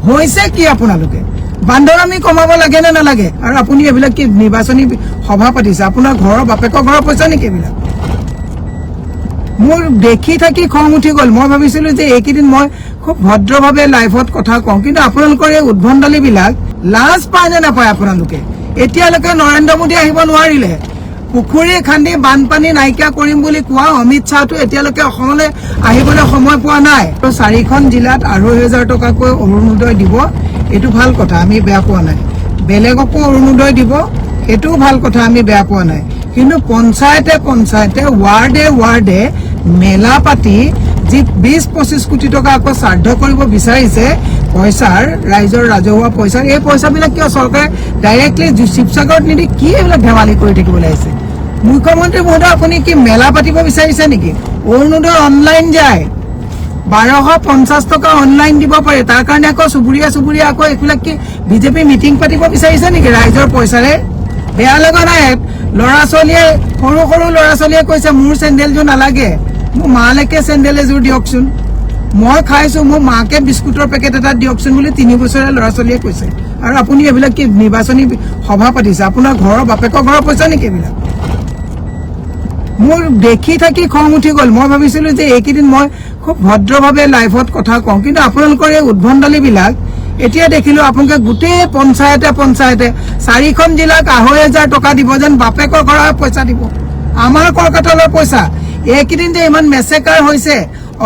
হৈছে কি আপোনালোকে বান্দৰামি কমাব লাগে নে নালাগে আৰু আপুনি এবিলাক কি নিৰ্বাচনী সভা পাতিছে আপোনাৰ ঘৰৰ বাপেকৰ ঘৰৰ পইচা নেকি এবিলাক মোৰ দেখি থাকি খং উঠি গ'ল মই ভাবিছিলো যে এইকেইদিন মই খুব ভদ্ৰভাৱে লাইভত কথা কওঁ কিন্তু আপোনালোকৰ এই উদ্ভণ্ডালিবিলাক লাজ পায় নে নাপায় আপোনালোকে এতিয়ালৈকে নৰেন্দ্ৰ মোদী আহিব নোৱাৰিলে পুখুৰী খান্দি বানপানী নাইকিয়া কৰিম বুলি কোৱা অমিত শ্বাহটো এতিয়ালৈকে অসমলৈ আহিবলৈ সময় পোৱা নাই তো 4খন জিলাত 2,500 টকাকৈ অৰুণোদয় দিব এটো ভাল কথা আমি বেয়া পোৱা নাই বেলেগকো অৰুণোদয় দিব এটো ভাল কথা আমি বেয়া পোৱা নাই কিন্তু পঞ্চায়তে ওয়াৰ্ডে মেলা পাতি যি 20-25 কোটি টকা আকৌ শ্ৰাদ্ধ কৰিব বিচাৰিছে পইচাৰ ৰাইজৰ ৰাজহুৱা পইচাৰ এই পইচাবিলাক কিয় চৰকাৰে ডাইৰেক্টলি শিৱসাগৰত নিদি কি এইবিলাক ধেমালি কৰি থাকিব লাগিছে মুখ্যমন্ত্ৰী মহোদয় আপুনি কি মেলা পাতিব বিচাৰিছে নেকি অৰুণোদয় অনলাইন যায় 1250 টকা অনলাইন দিব পাৰে তাৰ কাৰণে আকৌ চুবুৰীয়া আকৌ এইবিলাক কি বিজেপি মিটিং পাতিব বিচাৰিছে নেকি ৰাইজৰ পইচাৰে বেয়া লগা নাই লৰা ছোৱালীয়ে সৰু লৰা ছোৱালীয়ে কৈছে মোৰ চেণ্ডেলযোৰ নালাগে মোৰ মালেকে চেণ্ডেল এযোৰ দিয়কচোন মই খাইছো মোৰ মাকে বিস্কুটৰ পেকেট এটা দিয়কচোন বুলি 3 বছৰীয়া লৰা ছোৱালীয়ে কৈছে আৰু আপুনি এবিলাক কি নিৰ্বাচনী সভা পাতিছে আপোনাৰ ঘৰৰ বাপেকৰ ঘৰৰ পইচা নেকি এবিলাক মোৰ দেখি থাকি খং উঠি গ'ল মই ভাবিছিলো যে এইকেইদিন মই খুব ভদ্ৰভাৱে লাইভত কথা কওঁ কিন্তু আপোনালোকৰ এই উদ্ভণ্ডালিবিলাক এতিয়া দেখিলো আপোনালোকে গোটেই পঞ্চায়তে 4খন জিলাক 2,500 টকা দিব যেন বাপেকৰ ঘৰৰ পইচা দিব আমাৰ কলকাতালৈ পইচা এইকেইদিন যে ইমান মেছেকাৰ হৈছে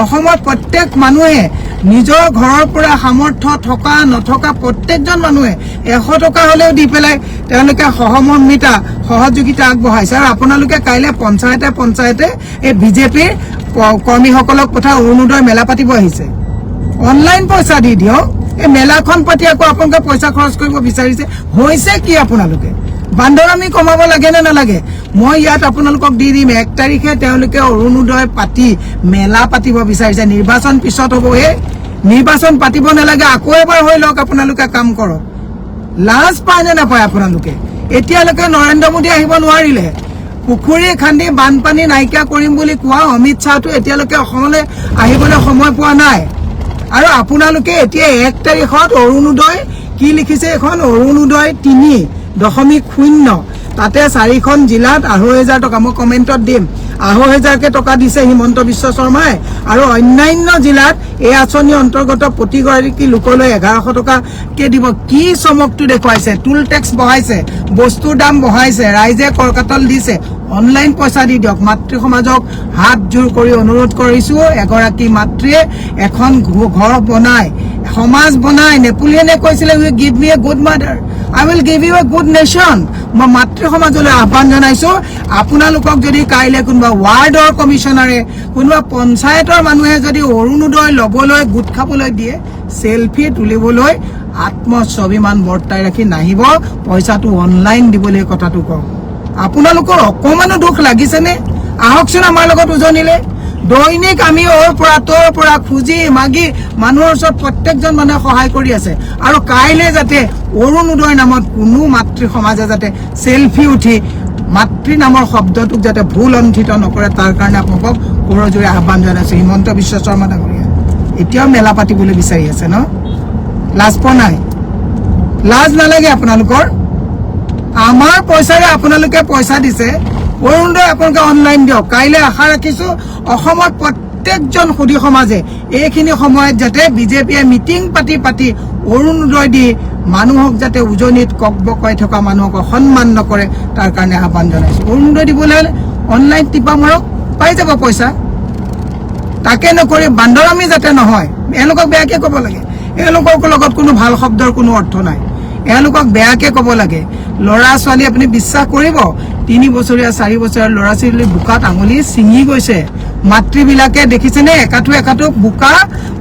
অসমৰ প্ৰত্যেক মানুহে নিজৰ ঘৰৰ পৰা সামৰ্থ্য থকা নথকা প্ৰত্যেকজন মানুহে 100 টকা হলেও দি পেলাই তেওঁলোকে সহমৰ্মিতা সহযোগিতা আগবঢ়াইছে আৰু আপোনালোকে কাইলে পঞ্চায়তে এই বিজেপিৰ কৰ্মীসকলক কথা অৰুণোদয় মেলা পাতিব আহিছে অনলাইন পইচা দি দিও এই মেলাখন পাতি আকৌ আপোনালোকে পইচা খৰচ কৰিব বিচাৰিছে হৈছে কি আপোনালোকে বান্দৰামি কমাব লাগে নে নালাগে মই ইয়াত আপোনালোকক দি দিম 1 তাৰিখে তেওঁলোকে অৰুণোদয় পাতি মেলা পাতিব বিচাৰিছে নিৰ্বাচন পিছত হ'ব নিৰ্বাচন পাতিব নালাগে আকৌ এবাৰ হৈ লওক আপোনালোকে কাম কৰক লাজ পায় নে নাপায় আপোনালোকে এতিয়ালৈকে নৰেন্দ্ৰ মোদী আহিব নোৱাৰিলে পুখুৰী খান্দি বানপানী নাইকিয়া কৰিম বুলি কোৱা অমিত শ্বাহটো এতিয়ালৈকে অসমলৈ আহিবলৈ সময় পোৱা নাই আৰু আপোনালোকে এতিয়া 1 তাৰিখত অৰুণোদয় কি লিখিছে এখন অৰুণোদয় 3.0 তাতে 4খন জিলাত 2,500 টকা মই কমেন্টত দিম 2,500 কে টকা দিছে হিমন্ত বিশ্ব শৰ্মাই আৰু অন্যান্য জিলাত এই আঁচনি অন্তৰ্গত প্ৰতিগৰাকী লোকলৈ 1,100 টকা কে দিব কি চমকটো দেখুৱাইছে টুল টেক্স বঢ়াইছে বস্তুৰ দাম বঢ়াইছে ৰাইজে কৰকাতল দিছে অনলাইন পইচা দি দিয়ক মাতৃ সমাজক হাত জোৰ কৰি অনুৰোধ কৰিছো এগৰাকী মাতৃয়ে এখন ঘৰ বনাই সমাজ বনাই নেপোলিয়নে কৈছিলে we give me a good mother I will give you a good nation মই মাতৃ সমাজলৈ আহ্বান জনাইছো আপোনালোকক যদি কাইলে কোনবা ওয়াৰ্ডৰ কমিশনাৰে কোনবা পঞ্চায়তৰ মানুহে যদি অৰুণোদয় লবলৈ গুট খাবলৈ দিয়ে সেলফি তুলিবলৈ আত্মস্বাভিমান বৰ্তাই ৰাখি নাহিব পইচাটো অনলাইন দিবলৈ কথাটো কওঁ আপোনালোকৰ অকমানো দুখ লাগিছে নে আহকচোন আমাৰ লগত উজনিলে দৈনিক আমি ওৰ পৰা খুজি মাগি মানুহৰ ওচৰত প্ৰত্যেকজন মানুহে সহায় কৰি আছে আৰু কাইলে যাতে অৰুণোদয় নামত কোনো মাতৃ সমাজে যাতে সেলফি উঠি মাতৃ নামৰ শব্দটোক যাতে ভুল অন্ধিত নকৰে তাৰ কাৰণে আপোনাক কৰজোৰে আহ্বান জনাইছো হিমন্ত বিশ্ব শৰ্মা ডাঙৰীয়া এতিয়াও মেলা পাতিবলৈ বিচাৰি আছে ন লাজ পোৱা নাই লাজ নালাগে আপোনালোকৰ আমাৰ পইচাৰে আপোনালোকে পইচা দিছে অৰুণোদয় আপোনালোকে অনলাইন দিয়ক কাইলে আশা ৰাখিছো অসমত প্ৰত্যেকজন সুধী সমাজে এইখিনি সময়ত যাতে বিজেপিয়ে মিটিং পাতি অৰুণোদয় দি মানুহক যাতে উজনিত ককবকাই থকা মানুহক সন্মান নকৰে তাৰ কাৰণে আহ্বান জনাইছো অৰুণোদয় দিবলৈ অনলাইন টিপা মাৰক পাই যাব পইচা তাকে নকৰি বান্দৰামি যাতে নহয় এলোকক বেয়াকে ক'ব লাগে এলোকৰ লগত কোনো ভাল শব্দৰ কোনো অৰ্থ নাই এলোকক বেয়াকে ক'ব লাগে লৰা ছোৱালী আপুনি বিশ্বাস কৰিব 3 বছৰীয়া 4 বছৰীয়া লৰা ছোৱালী বুকাত আঙুলি ছিঙি গৈছে মাতৃবিলাকে দেখিছেনে একাটো বুকা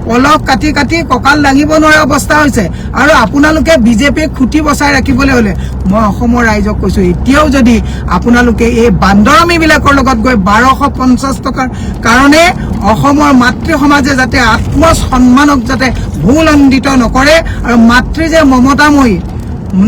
পলক কাটি ককাল দাঙিব নোৱাৰা অৱস্থা হৈছে আৰু আপোনালোকে বিজেপি খুটি বচাই ৰাখিবলৈ হলে মই অসমৰ ৰাইজক কৈছো এতিয়াও যদি আপোনালোকে এই বান্দৰামি বিলাকৰ লগত গৈ 1250 টকাৰ কাৰণে অসমৰ মাতৃ সমাজে যাতে আত্মসন্মানক যাতে ভুল অন্ধিত নকৰে আৰু মাতৃ যে মমতাময়ী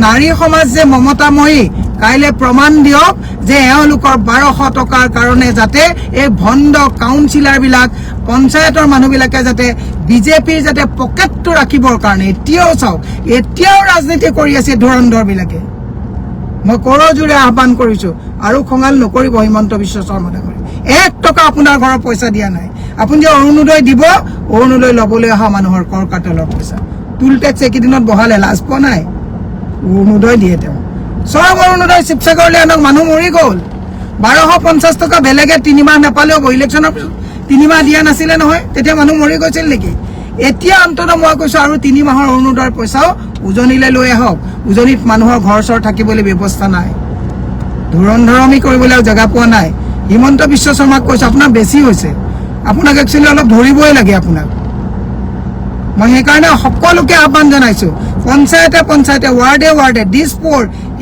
নাৰী সমাজ যে মমতাময়ী কাইলৈ প্ৰমাণ দিয়ক যে এওঁলোকৰ 1200 টকাৰ কাৰণে যাতে এই ভণ্ড কাউন্সিলাৰ বিলাক পঞ্চায়তৰ মানুহবিলাকে যাতে বিজেপিৰ যাতে পকেটটো ৰাখিবৰ কাৰণে এতিয়াও চাওক এতিয়াও ৰাজনীতি কৰি আছে ধুৰন্ধৰ বিলাকে মই কৰজোৰে আহ্বান কৰিছো আৰু খঙাল নকৰিব হিমন্ত বিশ্ব শৰ্মা ডাঙৰীয়া 1 টকা আপোনাৰ ঘৰৰ পইচা দিয়া নাই আপুনি যে অৰুণোদয় দিব অৰুণোদয় ল'বলৈ অহা মানুহৰ কৰ কাটলৰ পইচা টুল টেক্স একেদিনত বহালে লাজ পোৱা নাই অৰুণোদয় দিয়ে তেওঁ চব অৰুণোদয় শিৱসাগৰলৈ আনক মানুহ মৰি গ'ল 1250 টকা বেলেগে 3 মাহ নাপালেও ইলেকশ্যনৰ 3 মাহ দিয়া নাছিলে নহয় তেতিয়া মানুহ মৰি গৈছিল নেকি এতিয়া অন্ততঃ মই কৈছো আৰু 3 মাহৰ অৰুণোদয়ৰ পইচাও উজনিলৈ লৈ আহক উজনিত মানুহৰ ঘৰ চৰ থাকিবলৈ ব্যৱস্থা নাই ধুৰন্ধৰমি কৰিবলৈ জেগা পোৱা নাই হিমন্ত বিশ্ব শৰ্মাক কৈছো আপোনাৰ বেছি হৈছে আপোনাক একচুৱেলি অলপ ধৰিবই লাগে আপোনাক মই সেইকাৰণে সকলোকে আহ্বান জনাইছো পঞ্চায়তে ৱাৰ্ডে দিছপুৰ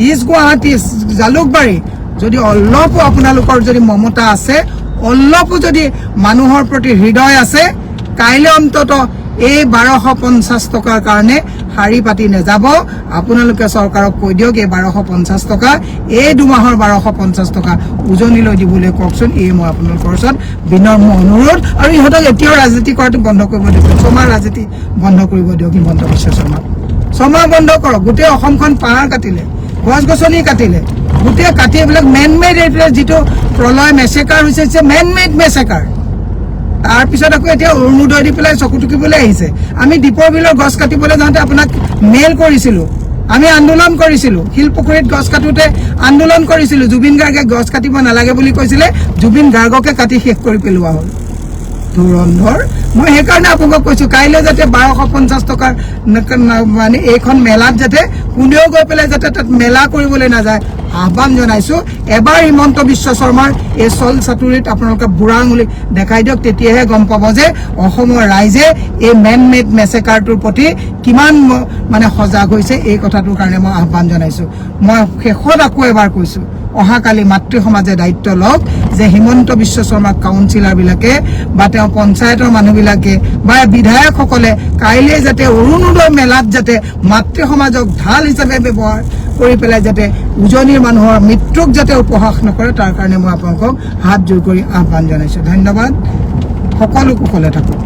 ইষ্ট গুৱাহাটী জালুকবাৰী যদি অলপো আপোনালোকৰ যদি মমতা আছে অলপো যদি মানুহৰ প্ৰতি হৃদয় আছে কাইলৈ অন্ততঃ এই 1250 টকাৰ কাৰণে শাৰী পাতি নেযাব আপোনালোকে চৰকাৰক কৈ দিয়ক এই 1250 টকা এই দুমাহৰ 1250 টকা উজনিলৈ দিবলৈ কওকচোন এই মই আপোনালোকৰ ওচৰত বিনম্ৰ অনুৰোধ আৰু ইহঁতক এতিয়াও ৰাজনীতি কৰাটো বন্ধ কৰিব দিয়ক ছমাহ ৰাজনীতি বন্ধ কৰিব দিয়ক হিমন্ত বিশ্ব শৰ্মাক ছমাহ বন্ধ কৰক গোটেই অসমখন পাহাৰ কাটিলে গছ গছনি কাটিলে গোটেই কাটি এইবিলাক মেন মেড যিটো প্ৰলয় মেচেকাৰ হৈছে মেন মেড মেচেকাৰ তাৰপিছত আকৌ এতিয়া অৰুণোদয় দি পেলাই চকু টুকিবলৈ আহিছে আমি দীপৰ বিলৰ গছ কাটিবলৈ যাওঁতে আপোনাক মেইল কৰিছিলো আমি আন্দোলন কৰিছিলো শিলপুখুৰীত গছ কাটোতে আন্দোলন কৰিছিলো জুবিন গাৰ্গে গছ কাটিব নালাগে বুলি কৈছিলে জুবিন গাৰ্গকে কাটি শেষ কৰি পেলোৱা হ'ল ধুৰন্ধৰ মই সেইকাৰণে আপোনাক কৈছো কাইলৈ যাতে 1250 টকাৰ মানে এইখন মেলাত যাতে কোনেও গৈ পেলাই যাতে তাত মেলা কৰিবলৈ নাযায় আহ্বান জনাইছো এবাৰ হিমন্ত বিশ্ব শৰ্মাৰ এই চল চাতুৰিত আপোনালোকে বুঢ়া আঙুলি দেখাই দিয়ক তেতিয়াহে গম পাব যে অসমৰ ৰাইজে এই মেন মেড মেচেকাৰটোৰ প্ৰতি কিমান মানে সজাগ হৈছে এই কথাটোৰ কাৰণে মই আহ্বান জনাইছো মই শেষত আকৌ এবাৰ কৈছো অহাকালি মাতৃ সমাজে দায়িত্ব লওক যে হিমন্ত বিশ্ব শৰ্মা কাউন্সিলাৰ বিলাকে বা তেওঁ পঞ্চায়তৰ মানুহবিলাকে বা বিধায়কসকলে কাইলৈ যাতে অৰুণোদয় মেলাত যাতে মাতৃ সমাজক ঢাল হিচাপে ব্যৱহাৰ কৰি পেলাই যাতে উজনিৰ মানুহৰ মৃত্যুক যাতে উপহাস নকৰে তাৰ কাৰণে মই আপোনালোকক হাত জোৰ কৰি আহ্বান জনাইছো ধন্যবাদ সকলো কুশলে থাকক